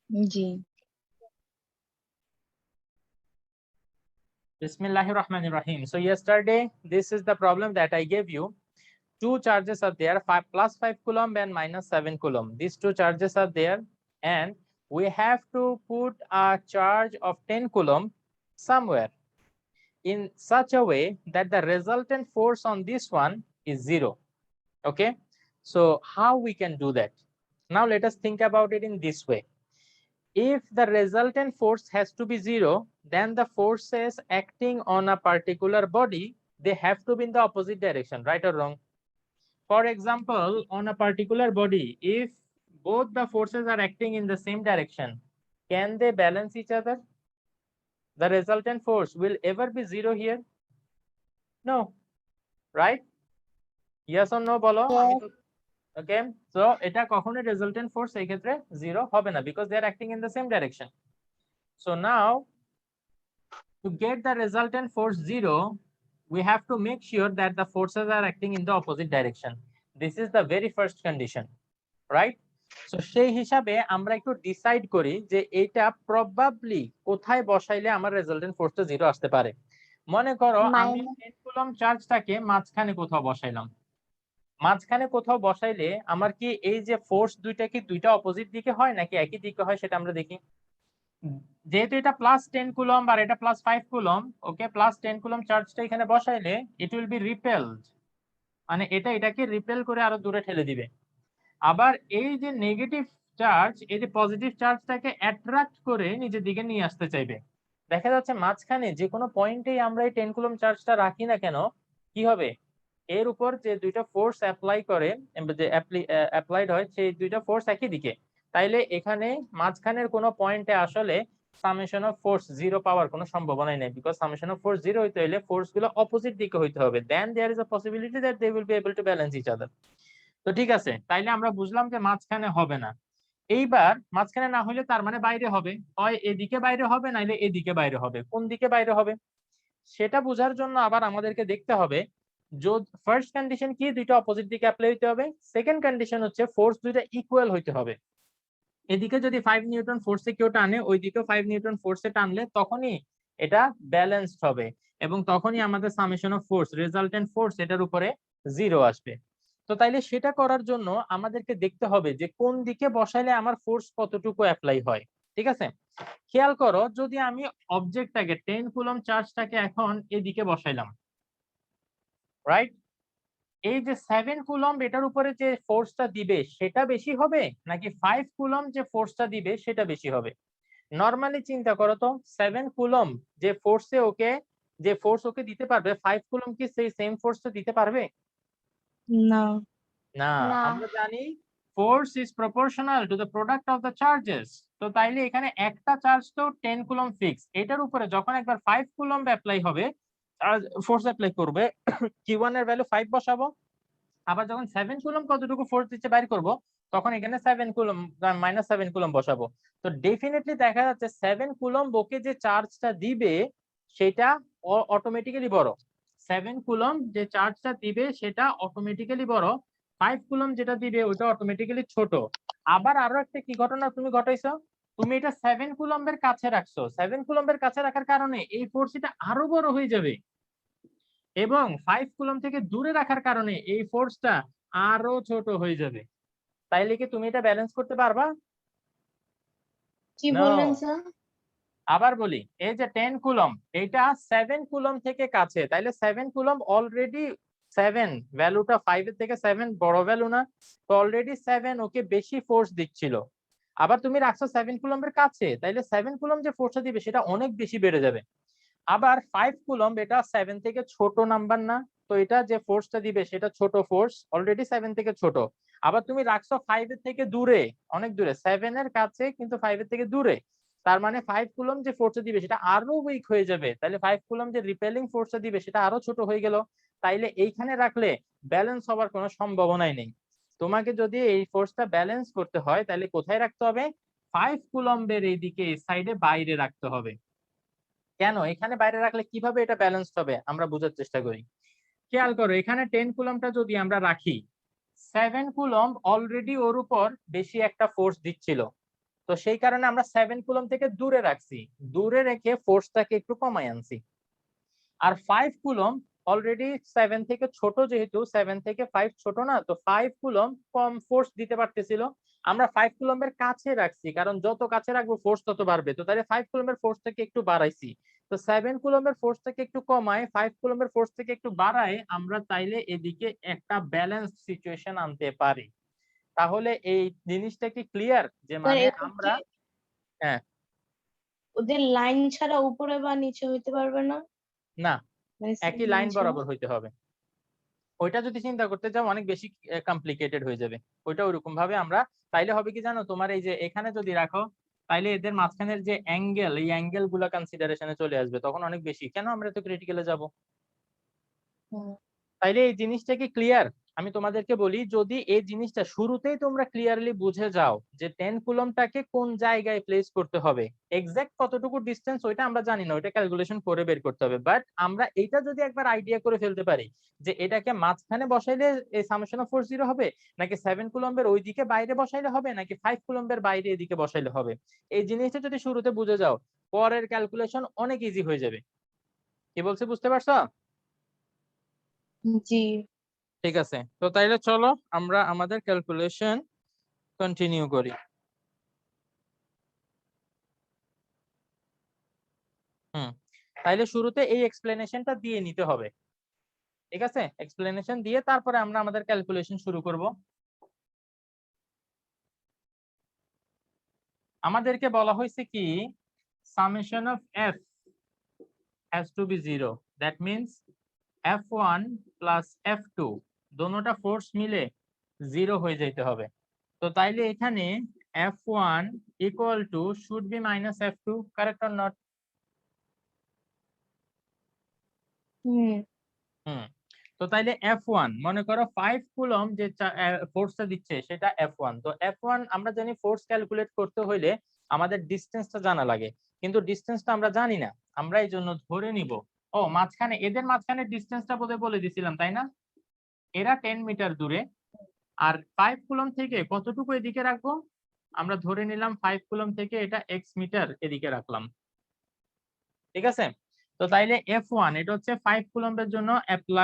G. Bismillahirrahmanirrahim. So yesterday, this is the problem that I gave you. Two charges are there, plus 5 coulomb and minus 7 coulomb. These two charges are there, and we have to put a charge of 10 coulomb somewhere in such a way that the resultant force on this one is 0. Okay, so how we can do that? Now let us think about it in this way. If the resultant force has to be 0, then the forces acting on a particular body, they have to be in the opposite direction, right or wrong? For example, on a particular body, if both the forces are acting in the same direction, can they balance each other? The resultant force will ever be 0 here? No, right? Yes or no বলো, আমি তো okay, so এটা কখনোই resultant force এই ক্ষেত্রে 0 হবে না, because they are acting in the same direction. So now to get the resultant force 0, we have to make sure that the forces are acting in the opposite direction. This is the very first condition, right? So সেই হিসাবে আমরা একটু decide করি যে এটা probably কোথায় বসাইলে আমার resultant ফোর্সটা 0 আসতে পারে। মনে করো আমি 10 কুলম্ব চার্জটাকে মাঝখানে কোথাও বসাইলাম। মাঝখানে কোথাও বসাইলে আমার কি এই যে ফোর্স দুইটা কি দুইটা অপোজিট দিকে হয় নাকি একই দিকে হয় সেটা আমরা দেখি। যেহেতু এটা প্লাস 10 কুলম্ব আর এটা প্লাস 5 কুলম্ব, ওকে, প্লাস 10 কুলম্ব চার্জটা এখানে বসাইলে ইট উইল বি রিপেলড, মানে এটা এটাকে রিপেল করে আরো দূরে ঠেলে দিবে। আবার এই যে নেগেটিভ চার্জ, এই যে পজিটিভ চার্জটাকে অ্যাট্রাক্ট করে নিজের দিকে নিয়ে আসতে চাইবে। দেখা যাচ্ছে মাঝখানে যে কোনো পয়েন্টেই আমরা এই 10 কুলম্ব চার্জটা রাখি না কেন, কি হবে, এর উপর যে দুইটা ফোর্স অ্যাপ্লাই করে, যে অ্যাপ্লাইড হয়, সেই দুইটা ফোর্স একই দিকে। তাইলে এখানে মাঝখানের কোনো পয়েন্টে আসলে সামেশন অফ ফোর্স 0 পাওয়ার কোনো সম্ভাবনাই নেই, বিকজ সামেশন অফ ফোর্স 0 হইতে হলে ফোর্স গুলো অপোজিট দিকে হইতে হবে, then there is a possibility that they will be able to balance each other. তো ঠিক আছে, তাইলে আমরা বুঝলাম যে মাঝখানে হবে না। এইবার মাঝখানে না হলে তার মানে বাইরে হবে, হয় এদিকে বাইরে হবে নাইলে এদিকে বাইরে হবে। কোন দিকে বাইরে হবে সেটা বোঝার জন্য আবার আমাদেরকে দেখতে হবে, ফার্স্ট কন্ডিশন কি, দুইটা অপোজিট দিকে অ্যাপ্লাই হইতে হবে। সেকেন্ড কন্ডিশন হচ্ছে ফোর্স দুইটা ইকুয়াল হইতে হবে। এদিকে যদি 5 নিউটন ফোর্সে কেউ টানে, ওইদিকে 5 নিউটন ফোর্সে টানলে তখনই এটা ব্যালেন্সড হবে, এবং তখনই আমাদের summation of force, resultant force, এটার উপরে 0 আসবে। তো তাইলে সেটা করার জন্য আমাদেরকে দেখতে হবে যে কোন দিকে বসাইলে আমার ফোর্স কতটুকু অ্যাপ্লাই হয়। ঠিক আছে, খেয়াল করো, যদি আমি অবজেক্টটাকে 10 কুলম্ব চার্জটাকে এখন এদিকে বসাইলাম, রাইট, এই যে 7 কুলম্ব এটার উপরে যে ফোর্সটা দিবে সেটা বেশি হবে নাকি 5 কুলম্ব যে ফোর্সটা দিবে সেটা বেশি হবে? নরমালি চিন্তা করো তো, 7 কুলম্ব যে ফোর্সে ওকে, যে ফোর্স ওকে দিতে পারবে, 5 কুলম্ব কি সেই সেম ফোর্সটা দিতে পারবে? না। না, আমরা জানি force is proportional to the product of the charges. তো তাইলে এখানে একটা চার্জ তো 10 কুলম্ব ফিক্স, এটার উপরে যখন একবার 5 কুলম্ব অ্যাপ্লাই হবে, ফোর্স অ্যাপ্লাই করবে, Q1 এর ভ্যালু 5 বসাবো, আবার যখন 7 কুলম্ব কতটুকু ফোর্স দিচ্ছে বাইর করব, তখন এখানে 7 কুলম্ব -7 কুলম্ব বসাবো। তো ডেফিনেটলি দেখা যাচ্ছে 7 কুলম্ব ওকে যে চার্জটা দিবে সেটা অটোমেটিক্যালি বড়। 7 কুলম্ব যে চার্জটা দিবে সেটা অটোমেটিক্যালি বড়, 5 কুলম্ব যেটা দিবে ওটা অটোমেটিক্যালি ছোট। আবার আরো একটা কি ঘটনা তুমি ঘটাইছো, তুমি এটা 7 কুলম্বের কাছে রাখছো, 7 কুলম্বের কাছে রাখার কারণে এই ফোর্সটা আরো বড় হয়ে যাবে, এবং 5 কুলম্ব থেকে দূরে রাখার কারণে এই ফোর্সটা আরো ছোট হয়ে যাবে। তাইলে কি তুমি এটা ব্যালেন্স করতে পারবা? কি No. বললেন স্যার? আবার বলি, এই যে 10 কুলম্ব এটা 7 কুলম্ব থেকে কাছে, তাইলে 7 কুলম্ব অলরেডি 7, ভ্যালুটা 5 এর থেকে 7 বড় ভ্যালু না? তো অলরেডি 7 ওকে বেশি ফোর্স দিচ্ছিল, আবার তুমি রাখছো 7 কুলম্বের কাছে, তাইলে 7 কুলম্ব যে ফোর্সটা দিবে সেটা অনেক বেশি বেড়ে যাবে। আবার 5 কুলম্ব এটা 7 থেকে ছোট নাম্বার না, তো এটা যে ফোর্সটা দিবে সেটা ছোট ফোর্স, অলরেডি 7 থেকে ছোট। আবার তুমি রাখছো 5 এর থেকে দূরে, অনেক দূরে, 7 এর কাছে কিন্তু 5 এর থেকে দূরে, তার মানে 5 কুলম্ব যে ফোর্সটা দিবে সেটা আরো উইক হয়ে যাবে, তাহলে 5 কুলম্ব যে রিপেলিং ফোর্সটা দিবে সেটা আরো ছোট হয়ে গেল। তাইলে এইখানে রাখলে ব্যালেন্স হওয়ার কোনো সম্ভাবনাই নেই। তোমাকে যদি এই ফোর্সটা ব্যালেন্স করতে হয় তাহলে কোথায় রাখতে হবে? 5 কুলম্বের এইদিকে, এই সাইডে বাইরে রাখতে হবে। কেন এখানে বাইরে রাখলে কিভাবে এটা ব্যালেন্সড হবে আমরা বোঝার চেষ্টা করি। খেয়াল করো, এখানে 10 কুলম্বটা যদি আমরা রাখি, 7 কুলম্ব অলরেডি ওর উপর বেশি একটা ফোর্স দিচ্ছিল, তো সেই কারণে আমরা 7 কুলম থেকে দূরে রাখছি, দূরে রেখে ফোর্সটাকে একটু কমাই আনছি। আর 5 কুলম অলরেডি 7 থেকে ছোট, যেহেতু 7 থেকে 5 ছোট না, তো 5 কুলম কম ফোর্স দিতে পারতেছিল, আমরা 5 কুলমের কাছে রাখছি, কারণ যত কাছে রাখবো ফোর্স তত বাড়বে। তো তাহলে 5 কুলমের ফোর্স থেকে একটু বাড়াইছি। তো 7 কুলমের ফোর্স থেকে একটু কমায়, 5 কুলমের ফোর্স থেকে একটু বাড়ায় আমরা চাইলে এদিকে একটা ব্যালেন্স সিচুয়েশন আনতে পারি। তাহলে এই জিনিসটা কি ক্লিয়ার? যে মানে আমরা হ্যাঁ ওদের লাইন ছাড়া উপরে বা নিচে হইতে পারবে না, না, মানে একই লাইন বরাবর হইতে হবে। ওইটা যদি চিন্তা করতে যাও অনেক বেশি কমপ্লিকেটেড হয়ে যাবে। ওইটা ওইরকম ভাবে আমরা তাইলে হবে কি জানো, তোমার এই যে এখানে যদি রাখো তাইলে এদের মাঝখানের যে অ্যাঙ্গেল, এই অ্যাঙ্গেল গুলা কনসিডারেশনে চলে আসবে, তখন অনেক বেশি। কেন আমরা তো ক্রিটিক্যালে যাব? তাইলে এই জিনিসটা কি ক্লিয়ার? আমি তোমাদেরকে বলি, যদি এই জিনিসটা শুরুতেই তোমরা ক্লিয়ারলি বুঝে যাও যে 10 কুলমটাকে কোন জায়গায় প্লেস করতে হবে, এক্সাক্ট কতটুকু ডিসটেন্স ওইটা আমরা জানি না, ওইটা ক্যালকুলেশন করে বের করতে হবে। বাট আমরা এইটা যদি একবার আইডিয়া করে ফেলতে পারি যে এটাকে মাঝখানে বসাইলে এই সামেশন অফ ফোর্স 0 হবে, নাকি 7 কুলম্বের ওইদিকে বাইরে বসাইলে হবে, নাকি 5 কুলম্বের বাইরে এদিকে বসাইলে হবে, এই জিনিসটা যদি শুরুতে বুঝে যাও পরের ক্যালকুলেশন অনেক ইজি হয়ে যাবে। কি বলছি বুঝতে পারছো? জি। ঠিক আছে, তো তাইলে চলো আমরা আমাদের ক্যালকুলেশন কন্টিনিউ করি। তাইলে শুরুতে এই এক্সপ্লেনেশনটা দিয়ে নিতে হবে, ঠিক আছে? এক্সপ্লেনেশন দিয়ে তারপরে আমরা আমাদের ক্যালকুলেশন শুরু করব। আমাদেরকে বলা হয়েছে কি, summation of f has to be 0, that means f1 plus f2 দোনোটা ফোর্স মিলে 0 হয়ে যেতে হবে। তো তাইলে এখানে f1 equal to should be minus f2, correct or not? তো তাইলে f1 মনে করো 5 কুলম যে ফোর্সটা দিচ্ছে সেটা f1। তো f1 আমরা জানি ফোর্স ক্যালকুলেট করতে হইলে আমাদের ডিসটেন্সটা জানা লাগে, কিন্তু ডিসটেন্সটা আমরা জানি না। আমরা এই জন্য ধরে নিব, ও মাঝখানে এদের মাঝখানে ডিসটেন্সটা বোধহয় বলে দিছিলাম তাই না? এরা 10 মিটার দূরে, আর 5 কুলম থেকে কতটুকু এদিকে রাখবো, আমরা ধরে নিলাম 5 কুলম থেকে এটা x মিটার এদিকে রাখলাম, ঠিক আছে? তো তাইলে F1 এটা হচ্ছে 5 কুলম্বের জন্য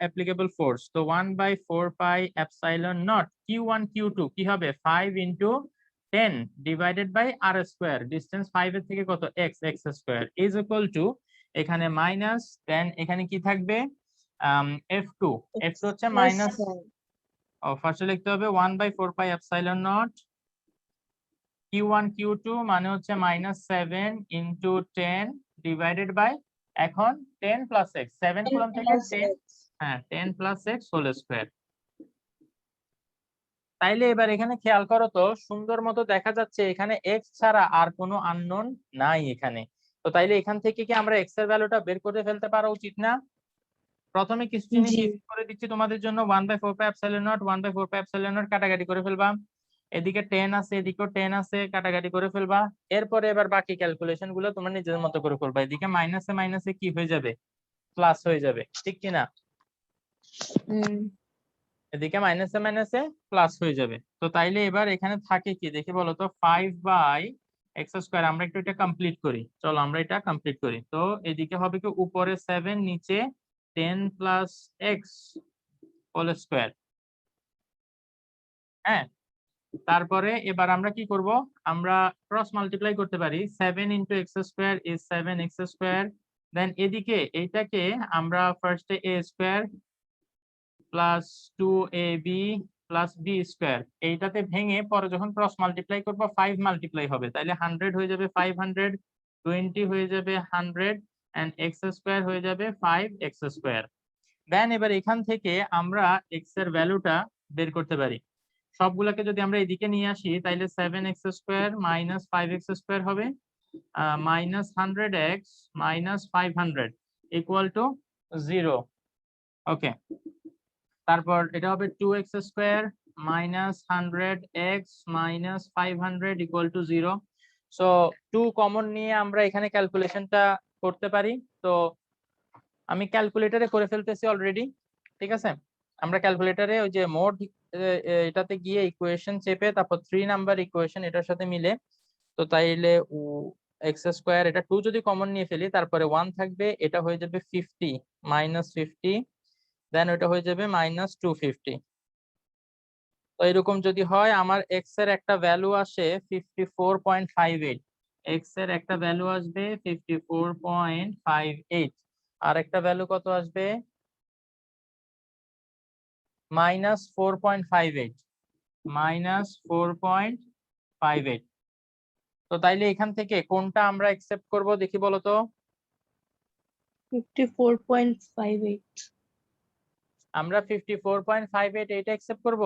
অ্যাপ্লিকেবল ফোর্স। তো 1/4 pi epsilon not Q1 Q2 কি হবে 5 into 10 divided by r square, distance 5 এর থেকে কত x square is equal to এখানে মাইনাস 10, এখানে কি থাকবে F2 হচ্ছে মাইনাস, ফার্স্টে লিখতে হবে 1/4 pi epsilon not Q1 Q2 মানে হচ্ছে -7 into 10 ডিভাইডেড বাই, এখন 10 plus x, 7 কুলম থেকে 10, হ্যাঁ 10 plus x হোল স্কয়ার। তাইলে এবার এখানে খেয়াল করো তো, সুন্দর মতো দেখা যাচ্ছে এখানে x ছাড়া আর কোনো আননোন নাই এখানে। তো তাইলে এখান থেকে কি আমরা x এর ভ্যালুটা বের করে ফেলতে পারা উচিত না? প্রথমে কিছু জিনিস ইজি করে দিচ্ছি তোমাদের জন্য, 1/4 pi epsilon not 1/4 pi epsilon not কাটাকাটি করে ফেলবা, এদিকে 10 আছে এদিকেও 10 আছে কাটাকাটি করে ফেলবা। এরপরে এবার বাকি ক্যালকুলেশন গুলো তোমরা নিজের মতো করে করবা। এদিকে মাইনাসে মাইনাসে কি হয়ে যাবে, প্লাস হয়ে যাবে, ঠিক কি না? এদিকে মাইনাসে মাইনাসে প্লাস হয়ে যাবে। তো তাইলে এবার এখানে থাকে কি দেখি বলো তো, 5/x স্কয়ার। আমরা একটু এটা কমপ্লিট করি, চলো আমরা এটা কমপ্লিট করি। তো এদিকে হবে কি উপরে 7 নিচে 10 plus x হোল স্কয়ার। হ্যাঁ, তারপরে এবার আমরা কি করব, আমরা ক্রস মাল্টিপ্লাই করতে পারি, 7 into x square is 7x square. Then এদিকে এইটাকে আমরা ফার্স্টে a square plus 2ab plus b square, এইটাতে ভেঙে পরে যখন ক্রস মাল্টিপ্লাই করব 5 মাল্টিপ্লাই হবে, তাইলে 100 হয়ে যাবে 500, 20 হয়ে যাবে 100 এন্ড x স্কয়ার হয়ে যাবে 5x স্কয়ার। দেন এবার এখান থেকে আমরা x এর ভ্যালুটা বের করতে পারি। সবগুলোকে যদি আমরা এদিকে নিয়ে আসি তাইলে 7x square minus 5x square হবে minus 100x minus 500 equal to 0। Okay, তারপর এটা হবে 2x square minus 100x minus 500 equal to 0। So 2 common নিয়ে আমরা এখানে ক্যালকুলেশনটা করতে পারি। তো আমি ক্যালকুলেটরে করে ফেলতেছি অলরেডি, ঠিক আছে? আমরা ক্যালকুলেটরে ওই যে মোড এটাতে গিয়ে ইকুয়েশন চেপে তারপর 3 নাম্বার ইকুয়েশন এটার সাথে মিলে তো তাইলে এক্স স্কোয়ার এটা 2 যদি কমন নিয়ে ফেলি তারপরে 1 থাকবে, এটা হয়ে যাবে 50 -50, দেন ওটা হয়ে যাবে -250। তো এরকম যদি হয় আমার এক্স এর একটা ভ্যালু আসে 54.58, এক্স এর একটা ভ্যালু আসবে 54.58, আর একটা ভ্যালু কত আসবে -4.58, -4.58। তো তাইলে এখান থেকে কোনটা আমরা অ্যাকসেপ্ট করব দেখি বলো তো? 54.58 আমরা 54.58 এটা অ্যাকসেপ্ট করব?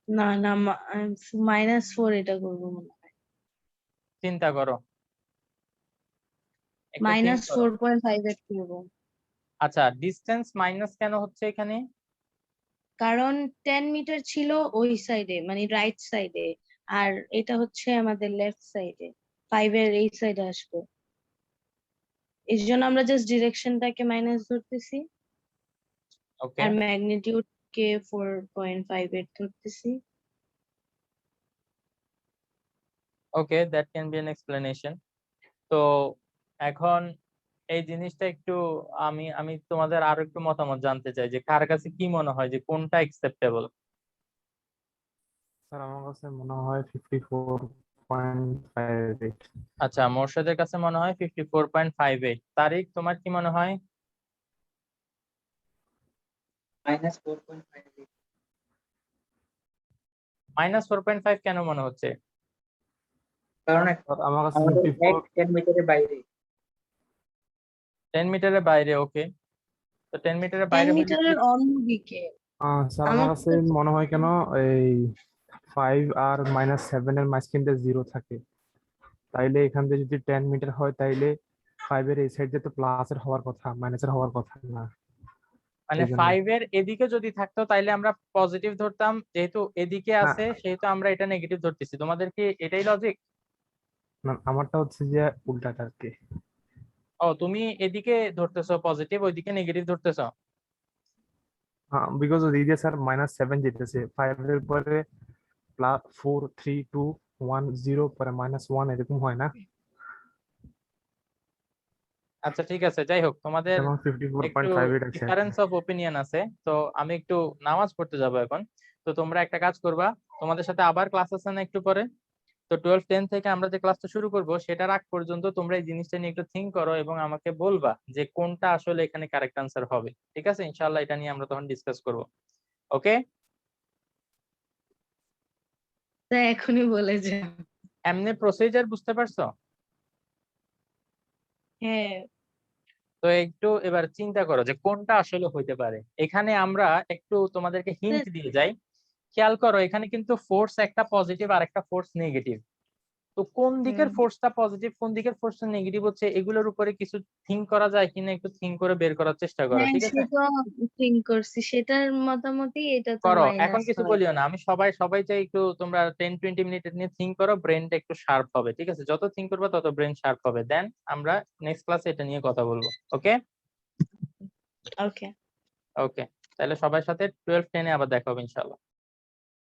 না না -4 এটা করবো মনে হয়। চিন্তা করো, একটু think করো। -4.58 করবো, আচ্ছা, ডিসটেন্স মাইনাস কেন হচ্ছে এখানে? কারণ 10 মিটার ছিল ওই সাইডে মানে রাইট সাইডে, আর এটা হচ্ছে আমাদের লেফট সাইডে, 5 এর এই সাইডে আসবে। এই জন্য আমরা জাস্ট ডিরেকশনটাকে মাইনাস ধরতেছি ওকে আর ম্যাগনিটিউড কে 4.58 ধরতেছি। Okay, that can be an explanation. তো এখন এই জিনিসটা একটু আমি আমি তোমাদের আরো একটু মতামত জানতে চাই যে কার কাছে কি মনে হয় যে কোনটা অ্যাকসেপ্টেবল। স্যার আমার কাছে মনে হয় 54.58। আচ্ছা, মোর্শেদের কাছে মনে হয় 54.58। তারিক, তোমার কি মনে হয়? -4.5 কেন মনে হচ্ছে? কারণ স্যার আমার কাছে আমাদের 54। 10 মিটারের বাইরে। 10 মিটারের বাইরে, ওকে। তো 10 মিটারের 10 বাইরে হলে কি? মিটারের অন্যদিকে। স্যার আমার আমার কাছে মনে হয় কেন এই 5 আর -7 এর মাঝখানে 0 থাকে, তাইলে এখান থেকে যদি 10 মিটার হয় তাইলে 5 এর এই সাইড দিয়ে তো প্লাসের হওয়ার কথা, মাইনাসের হওয়ার কথা না। মানে এই জন্য 5 এর এদিকে যদি থাকতো তাইলে আমরা পজিটিভ ধরতাম, যেহেতু এদিকে না, আছে সেহেতু আমরা এটা নেগেটিভ ধরতেছি। তোমাদের কি এটাই লজিক? না, আমারটা হচ্ছে যে উল্টাটা আর কি। ও, তুমি এদিকে ধরতেছো পজিটিভ, ওইদিকে নেগেটিভ ধরতেছো। বিকজ এই যে স্যার -7 যেতেছে 5 এর পরে +4 3 2 1 0 পরে -1 এরকম হয় না, আচ্ছা ঠিক আছে, যাই হোক, তোমাদের এবং একটু 54.58 আছে আর কি। ডিফারেন্স অফ ওপিনিয়ন আছে। তো আমি একটু নামাজ পড়তে যাব এখন। তো তোমরা একটা কাজ করবা, তোমাদের সাথে আবার ক্লাস আছে না একটু পরে? তো 12-10 থেকে আমরা যে ক্লাসটা শুরু করব সেটার আগ পর্যন্ত তোমরা এই জিনিসটা নিয়ে একটু থিঙ্ক করো এবং আমাকে বলবা যে কোনটা আসলে এখানে কারেক্ট আনসার হবে। ঠিক আছে, ইনশাআল্লাহ এটা নিয়ে আমরা তখন ডিসকাস করব। ওকে, তা এখনই বলে যাও। এমনি প্রসিজার বুঝতে পারছো? হ্যাঁ, তো একটু এবার চিন্তা করো যে কোনটা আসলে হইতে পারে। এখানে আমরা একটু তোমাদেরকে হিন্ট দিয়ে যাই। খেয়াল করো, এখানে কিন্তু ফোর্স একটা পজিটিভ আর একটা ফোর্স নেগেটিভ। তো কোন দিকের ফোর্সটা পজিটিভ, কোন দিকের ফোর্সটা নেগেটিভ হচ্ছে, এগুলোর উপরে কিছু থিঙ্ক করা যায় কিনা একটু থিঙ্ক করে বের করার চেষ্টা করো। হ্যাঁ ঠিক আছে, সেটা থিঙ্ক করছি, সেটার মতামতই এটা তো করো। এখন মাইনাস কিছু হয়। বলিও না, আমি সবাই চাই একটু তোমরা 10-20 মিনিট নিয়ে থিঙ্ক করো, ব্রেনটা একটু শার্প হবে। ঠিক আছে, যত থিঙ্ক করবে তত ব্রেন শার্প হবে। দেন আমরা নেক্সট ক্লাসে এটা নিয়ে কথা বলবো। ওকে ওকে। ওকে, তাহলে সবার সাথে 12-10 আবার দেখা হবে ইনশাআল্লাহ।